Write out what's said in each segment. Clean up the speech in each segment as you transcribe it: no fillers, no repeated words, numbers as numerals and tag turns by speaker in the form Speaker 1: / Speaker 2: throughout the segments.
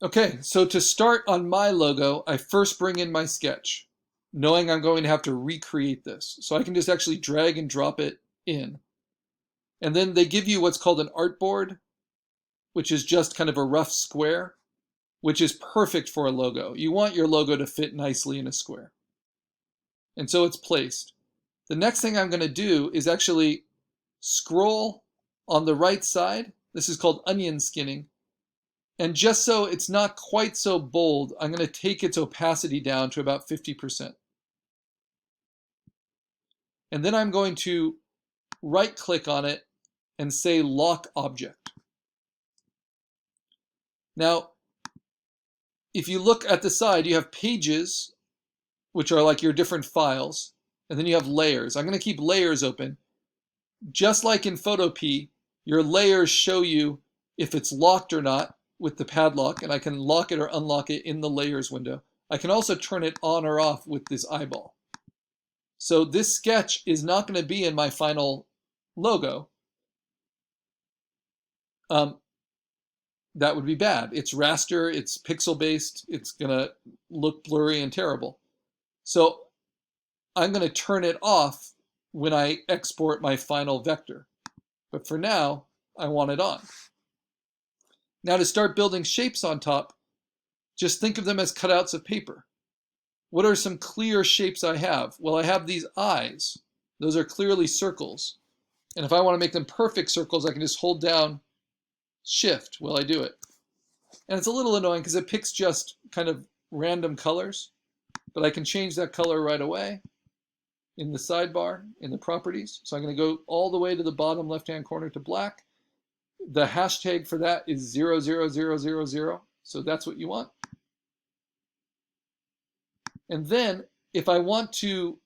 Speaker 1: Okay, so to start on my logo, I first bring in my sketch, knowing I'm going to have to recreate this. So I can just actually drag and drop it in. And then they give you what's called an artboard, which is just kind of a rough square, which is perfect for a logo. You want your logo to fit nicely in a square. And so it's placed. The next thing I'm going to do is actually scroll on the right side. This is called onion skinning. And just so it's not quite so bold, I'm going to take its opacity down to about 50%. And then I'm going to right click on it and say lock object. Now, if you look at the side, you have pages, which are like your different files, and then you have layers. I'm going to keep layers open. Just like in Photopea, your layers show you if it's locked or not with the padlock, and I can lock it or unlock it in the layers window. I can also turn it on or off with this eyeball. So this sketch is not going to be in my final logo. That would be bad. It's raster, it's pixel based, it's going to look blurry and terrible. So I'm going to turn it off when I export my final vector. But for now, I want it on. Now to start building shapes on top, just think of them as cutouts of paper. What are some clear shapes I have? Well, I have these eyes. Those are clearly circles. And if I want to make them perfect circles, I can just hold down Shift while I do it. And it's a little annoying because it picks just kind of random colors, but I can change that color right away in the sidebar, in the properties. So I'm going to go all the way to the bottom left-hand corner to black. The hashtag for that is 00000. So that's what you want. And then if I want to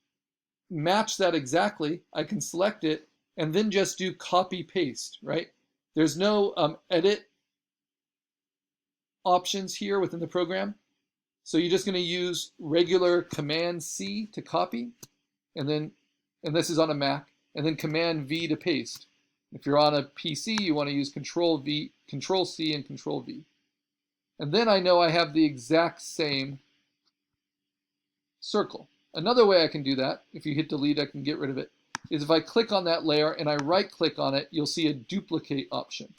Speaker 1: match that exactly, I can select it and then just do copy paste, right? There's no edit options here within the program. So you're just going to use regular Command C to copy, and this is on a Mac, and then Command V to paste. If you're on a PC, you want to use Control V, Control C, and Control V. And then I know I have the exact same circle. Another way I can do that, if you hit delete, I can get rid of it, is if I click on that layer and I right click on it, you'll see a duplicate option.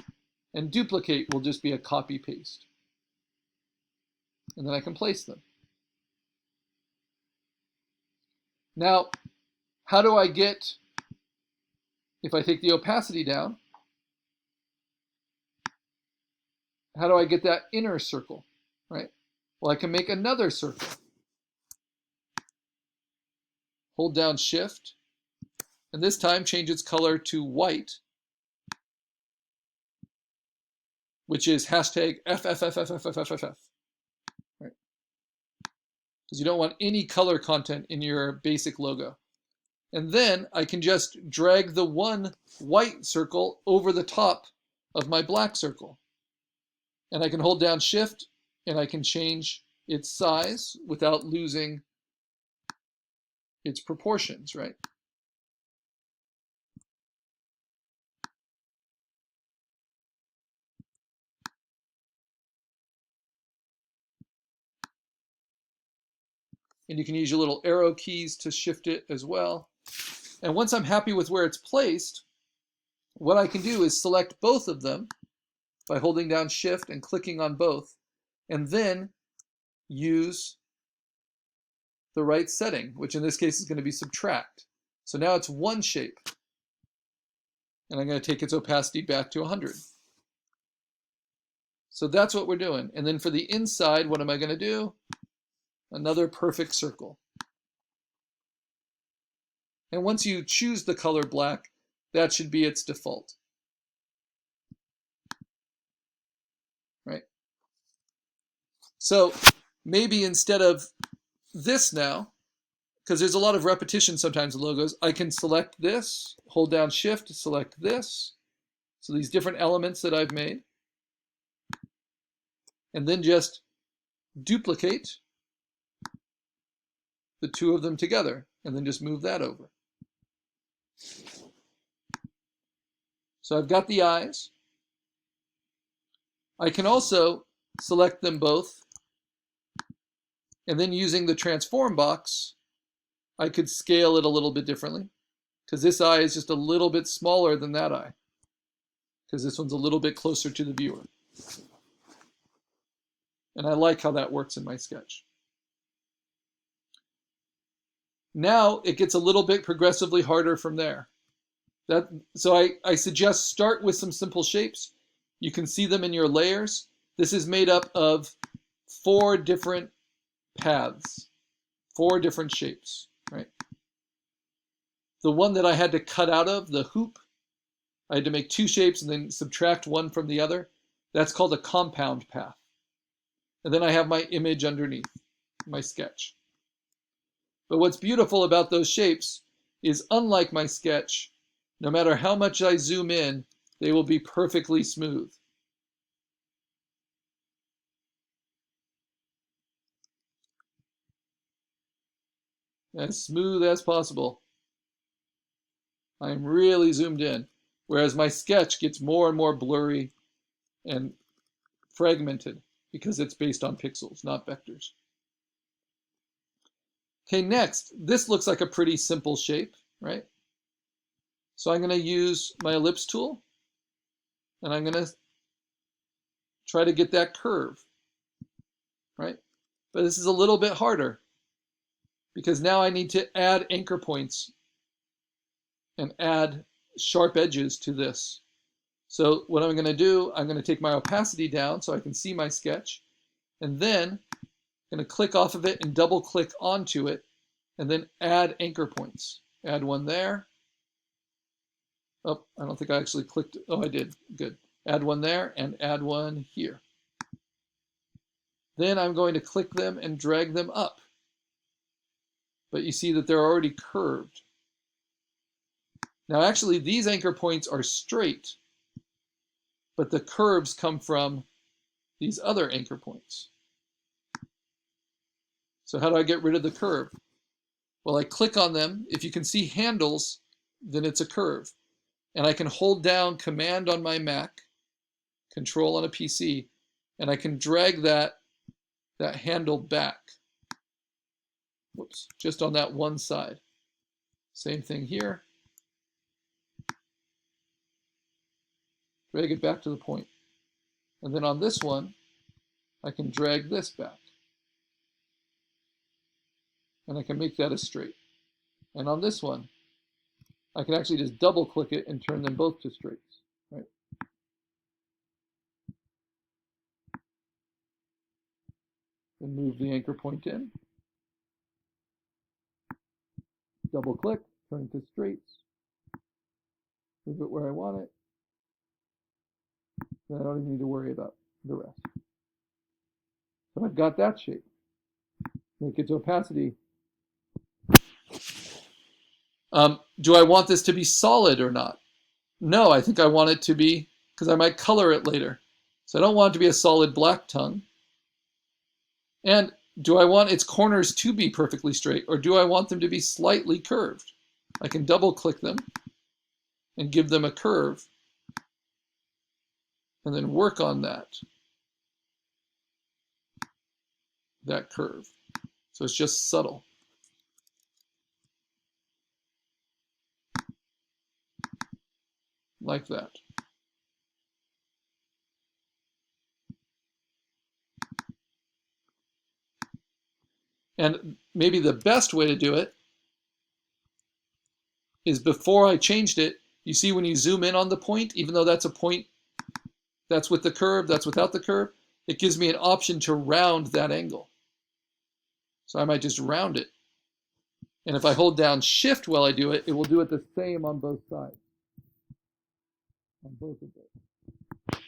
Speaker 1: And duplicate will just be a copy paste. And then I can place them. Now, how do I get, if I take the opacity down, how do I get that inner circle, right? Well, I can make another circle. Hold down Shift, and this time change its color to white, which is hashtag FFFFFFFF, right? Because you don't want any color content in your basic logo. And then I can just drag the one white circle over the top of my black circle. And I can hold down Shift, and I can change its size without losing its proportions, right? And you can use your little arrow keys to shift it as well. And once I'm happy with where it's placed, what I can do is select both of them by holding down Shift and clicking on both, and then use the right setting, which in this case is going to be subtract. So now it's one shape. And I'm going to take its opacity back to 100. So that's what we're doing. And then for the inside, what am I going to do? Another perfect circle. And once you choose the color black, that should be its default. Right? So maybe instead of this now, because there's a lot of repetition sometimes in logos, I can select this, hold down Shift, select this. So these different elements that I've made. And then just duplicate the two of them together, and then just move that over. So I've got the eyes. I can also select them both, and then using the transform box, I could scale it a little bit differently, because this eye is just a little bit smaller than that eye, because this one's a little bit closer to the viewer. And I like how that works in my sketch. Now it gets a little bit progressively harder from there. So I suggest start with some simple shapes. You can see them in your layers. This is made up of 4 different paths, 4 different shapes, right? The one that I had to cut out of, the hoop, I had to make 2 shapes and then subtract one from the other. That's called a compound path. And then I have my image underneath, my sketch. But what's beautiful about those shapes is, unlike my sketch, no matter how much I zoom in, they will be perfectly smooth. As smooth as possible. I'm really zoomed in, whereas my sketch gets more and more blurry and fragmented because it's based on pixels, not vectors. Okay, next, this looks like a pretty simple shape, right? So I'm going to use my ellipse tool, and I'm going to try to get that curve, right? But this is a little bit harder, because now I need to add anchor points and add sharp edges to this. So what I'm going to do, I'm going to take my opacity down so I can see my sketch, and then I'm going to click off of it and double click onto it, and then add anchor points. Add one there. Oh, I don't think I actually clicked. Oh, I did. Good. Add one there and add one here. Then I'm going to click them and drag them up. But you see that they're already curved. Now actually these anchor points are straight, but the curves come from these other anchor points. So how do I get rid of the curve? Well, I click on them. If you can see handles, then it's a curve. And I can hold down Command on my Mac, Control on a PC, and I can drag that handle back. Whoops, just on that one side. Same thing here. Drag it back to the point. And then on this one, I can drag this back. And I can make that a straight. And on this one, I can actually just double click it and turn them both to straights, right? And move the anchor point in. Double click, turn it to straights. Move it where I want it. Then I don't even need to worry about the rest. So I've got that shape. Make its opacity. Do I want this to be solid or not? No, I think I want it to be, because I might color it later. So I don't want it to be a solid black tongue. And do I want its corners to be perfectly straight, or do I want them to be slightly curved? I can double click them and give them a curve, and then work on that curve. So it's just subtle. Like that. And maybe the best way to do it is, before I changed it, you see when you zoom in on the point, even though that's a point that's with the curve, that's without the curve, it gives me an option to round that angle. So I might just round it. And if I hold down Shift while I do it, it will do it the same on both sides. On both of those.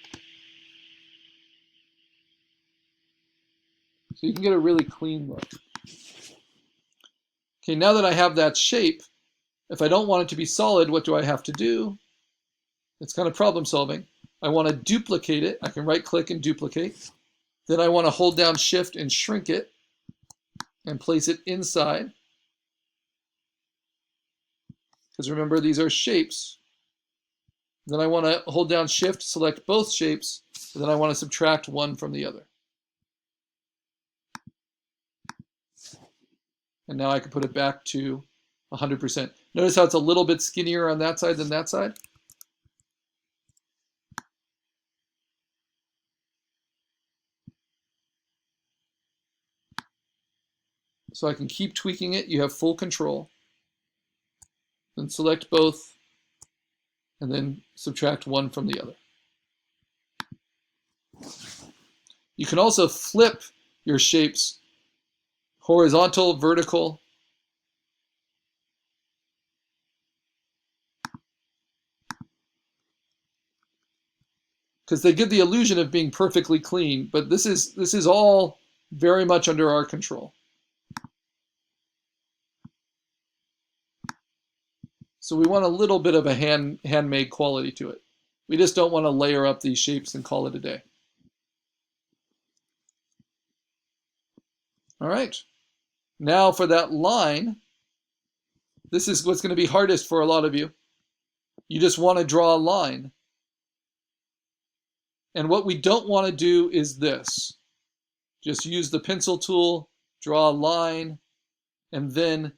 Speaker 1: So you can get a really clean look. Okay, now that I have that shape, if I don't want it to be solid, what do I have to do? It's kind of problem solving. I want to duplicate it. I can right click and duplicate. Then I want to hold down Shift and shrink it and place it inside. Because remember, these are shapes. Then I want to hold down Shift, select both shapes, and then I want to subtract one from the other. And now I can put it back to 100%. Notice how it's a little bit skinnier on that side than that side? So I can keep tweaking it. You have full control. Then select both, and then subtract one from the other. You can also flip your shapes horizontal, vertical. Because they give the illusion of being perfectly clean, but this is all very much under our control. So we want a little bit of a handmade quality to it. We just don't want to layer up these shapes and call it a day. All right. Now for that line, this is what's going to be hardest for a lot of you. You just want to draw a line. And what we don't want to do is this. Just use the pencil tool, draw a line, and then,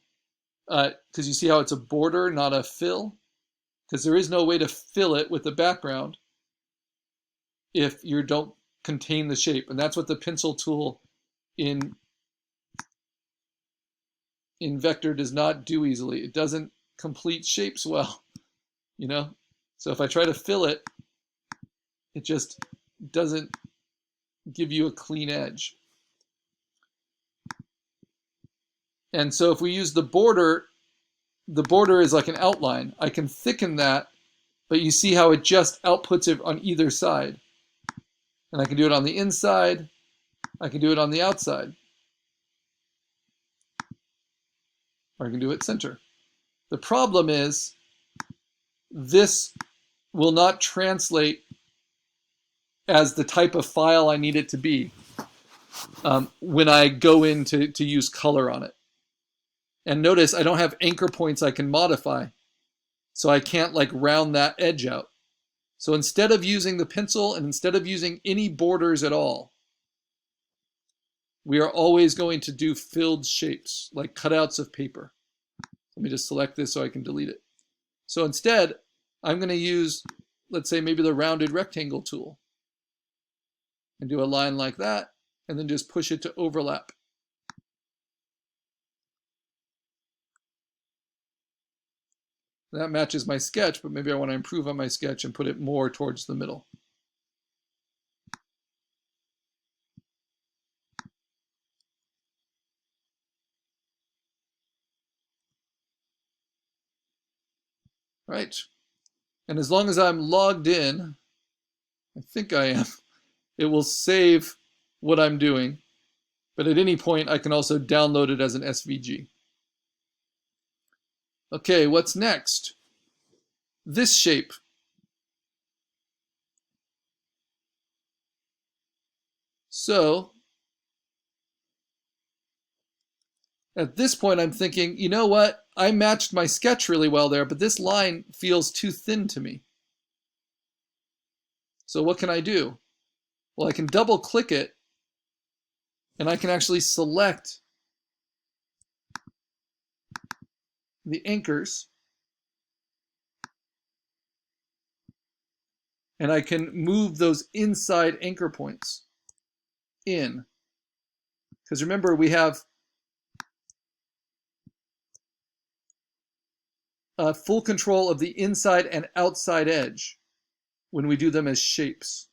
Speaker 1: because you see how it's a border, not a fill? Because there is no way to fill it with the background if you don't contain the shape. And that's what the pencil tool in Vectr does not do easily. It doesn't complete shapes well, you know? So if I try to fill it, it just doesn't give you a clean edge. And so if we use the border is like an outline. I can thicken that, but you see how it just outputs it on either side. And I can do it on the inside. I can do it on the outside. Or I can do it center. The problem is this will not translate as the type of file I need it to be when I go in to use color on it. And notice I don't have anchor points I can modify, so I can't like round that edge out. So instead of using the pencil and instead of using any borders at all, we are always going to do filled shapes, like cutouts of paper. Let me just select this so I can delete it. So instead, I'm going to use, let's say, maybe the rounded rectangle tool and do a line like that, and then just push it to overlap. That matches my sketch, but maybe I want to improve on my sketch and put it more towards the middle. Right. And as long as I'm logged in, I think I am, it will save what I'm doing. But at any point, I can also download it as an SVG. Okay, what's next? This shape. So, at this point, I'm thinking, you know what? I matched my sketch really well there, but this line feels too thin to me. So what can I do? Well, I can double click it, and I can actually select the anchors, and I can move those inside anchor points in. Because remember, we have full control of the inside and outside edge when we do them as shapes.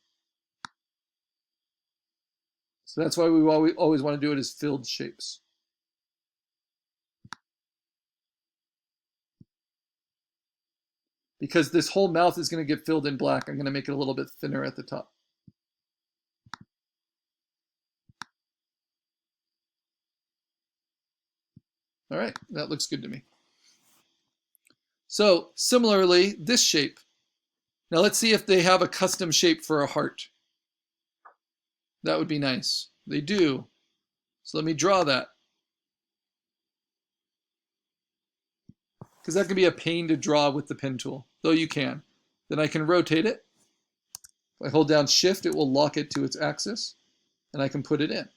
Speaker 1: So that's why we always want to do it as filled shapes. Because this whole mouth is going to get filled in black, I'm going to make it a little bit thinner at the top. All right, that looks good to me. So similarly, this shape. Now let's see if they have a custom shape for a heart. That would be nice. They do. So let me draw that. Because that can be a pain to draw with the pen tool, though you can. Then I can rotate it. If I hold down Shift, it will lock it to its axis, and I can put it in.